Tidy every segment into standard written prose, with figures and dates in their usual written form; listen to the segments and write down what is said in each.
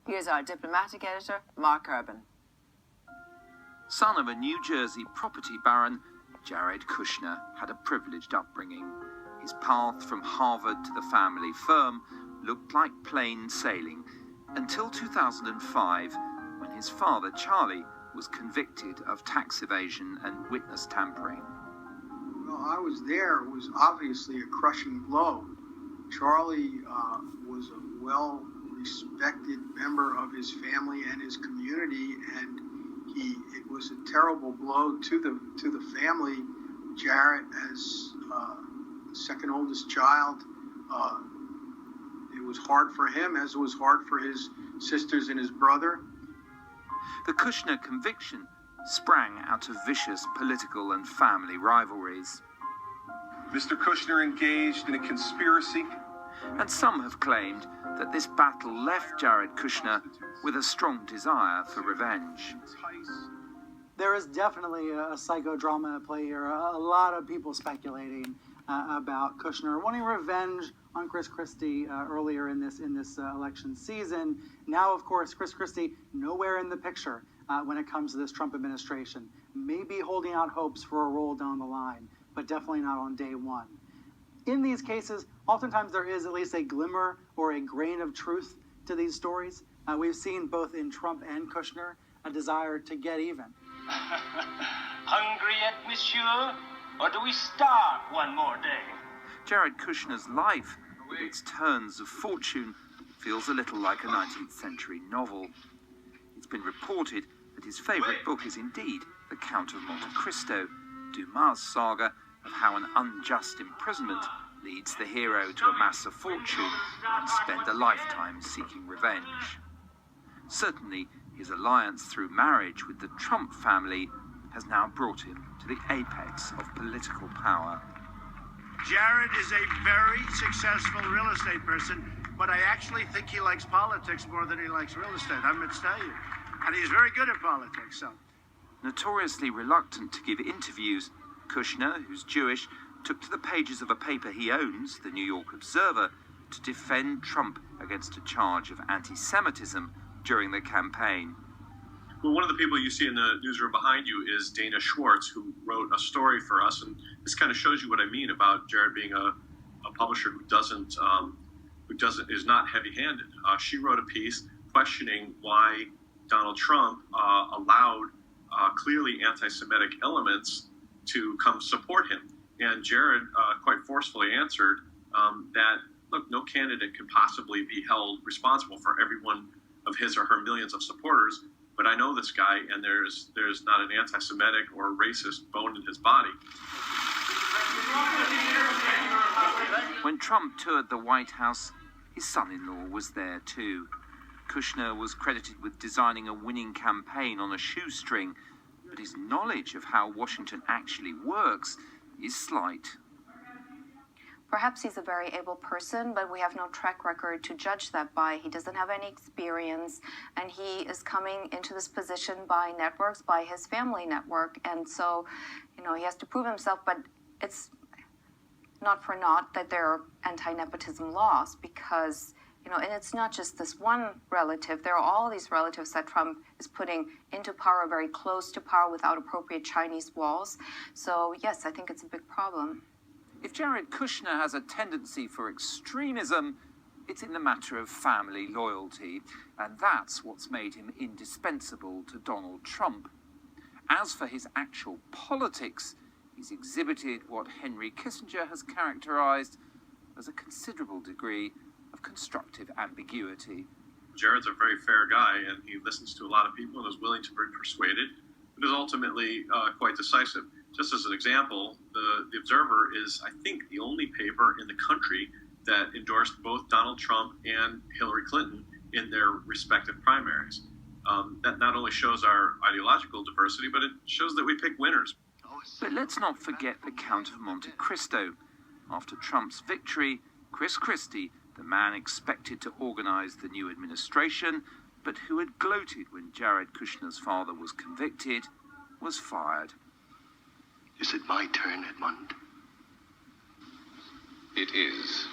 Here's our diplomatic editor, Mark Urban. Son of a New Jersey property baron, Jared Kushner had a privileged upbringing. His path from Harvard to the family firm looked like plain sailing until 2005, when his father, Charlie, was convicted of tax evasion and witness tampering. Well, I was there. It was obviously a crushing blow. Charlie was a well-respected member of his family and his community, and it was a terrible blow to the family. Jared, as the second oldest child, it was hard for him, as it was hard for his sisters and his brother. The Kushner conviction sprang out of vicious political and family rivalries. Mr. Kushner engaged in a conspiracy. And some have claimed that this battle left Jared Kushner with a strong desire for revenge. There is definitely a psychodrama at play here. A lot of people speculating about Kushner wanting revenge on Chris Christie earlier in this election season. Now, of course, Chris Christie nowhere in the picture when it comes to this Trump administration. Maybe holding out hopes for a role down the line, but definitely not on day one. In these cases, oftentimes there is at least a glimmer or a grain of truth to these stories. We've seen both in Trump and Kushner a desire to get even. Hungry yet, monsieur? Or do we start one more day? Jared Kushner's life, with its turns of fortune, feels a little like a 19th century novel. It's been reported that his favourite book is indeed The Count of Monte Cristo, Dumas' saga of how an unjust imprisonment leads the hero to amass a fortune and spend a lifetime seeking revenge. Certainly, his alliance through marriage with the Trump family has now brought him to the apex of political power. Jared is a very successful real estate person, but I actually think he likes politics more than he likes real estate. I must tell you. And he's very good at politics, so. Notoriously reluctant to give interviews, Kushner, who's Jewish, took to the pages of a paper he owns, the New York Observer, to defend Trump against a charge of anti-Semitism during the campaign. Well, one of the people you see in the newsroom behind you is Dana Schwartz, who wrote a story for us, and this kind of shows you what I mean about Jared being a publisher who is not heavy-handed. She wrote a piece questioning why Donald Trump allowed clearly anti-Semitic elements to come support him. And Jared quite forcefully answered that, look, no candidate can possibly be held responsible for every one of his or her millions of supporters, but I know this guy, and there's not an anti-Semitic or racist bone in his body. When Trump toured the White House, his son-in-law was there too. Kushner was credited with designing a winning campaign on a shoestring, but his knowledge of how Washington actually works is slight. Perhaps he's a very able person, but we have no track record to judge that by. He doesn't have any experience, and he is coming into this position by networks, by his family network. And so, he has to prove himself, but it's not for naught that there are anti-nepotism laws because, and it's not just this one relative. There are all these relatives that Trump is putting into power, very close to power without appropriate Chinese walls. So, yes, I think it's a big problem. If Jared Kushner has a tendency for extremism, it's in the matter of family loyalty, and that's what's made him indispensable to Donald Trump. As for his actual politics, he's exhibited what Henry Kissinger has characterized as a considerable degree of constructive ambiguity. Jared's a very fair guy, and he listens to a lot of people and is willing to be persuaded, but is ultimately quite decisive. Just as an example, the Observer is, I think, the only paper in the country that endorsed both Donald Trump and Hillary Clinton in their respective primaries. That not only shows our ideological diversity, but it shows that we pick winners. But let's not forget the Count of Monte Cristo. After Trump's victory, Chris Christie, the man expected to organize the new administration, but who had gloated when Jared Kushner's father was convicted, was fired. Is it my turn, Edmund? It is.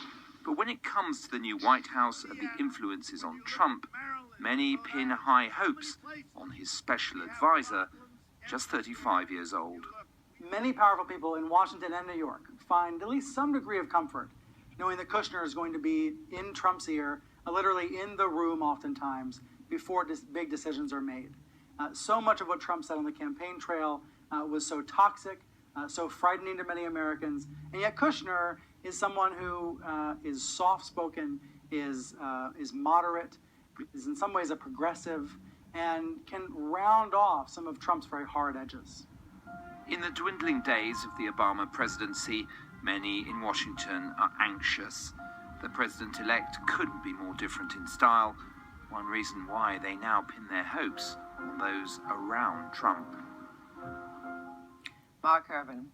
But when it comes to the new White House and the influences on Trump, many pin high hopes on his special advisor, just 35 years old. Many powerful people in Washington and New York find at least some degree of comfort knowing that Kushner is going to be in Trump's ear, literally in the room oftentimes, before big decisions are made. So much of what Trump said on the campaign trail was so toxic, so frightening to many Americans, and yet Kushner is someone who is soft-spoken, is moderate, is in some ways a progressive, and can round off some of Trump's very hard edges. In the dwindling days of the Obama presidency, many in Washington are anxious. The president-elect couldn't be more different in style, one reason why they now pin their hopes on those around Trump. Mark Urban.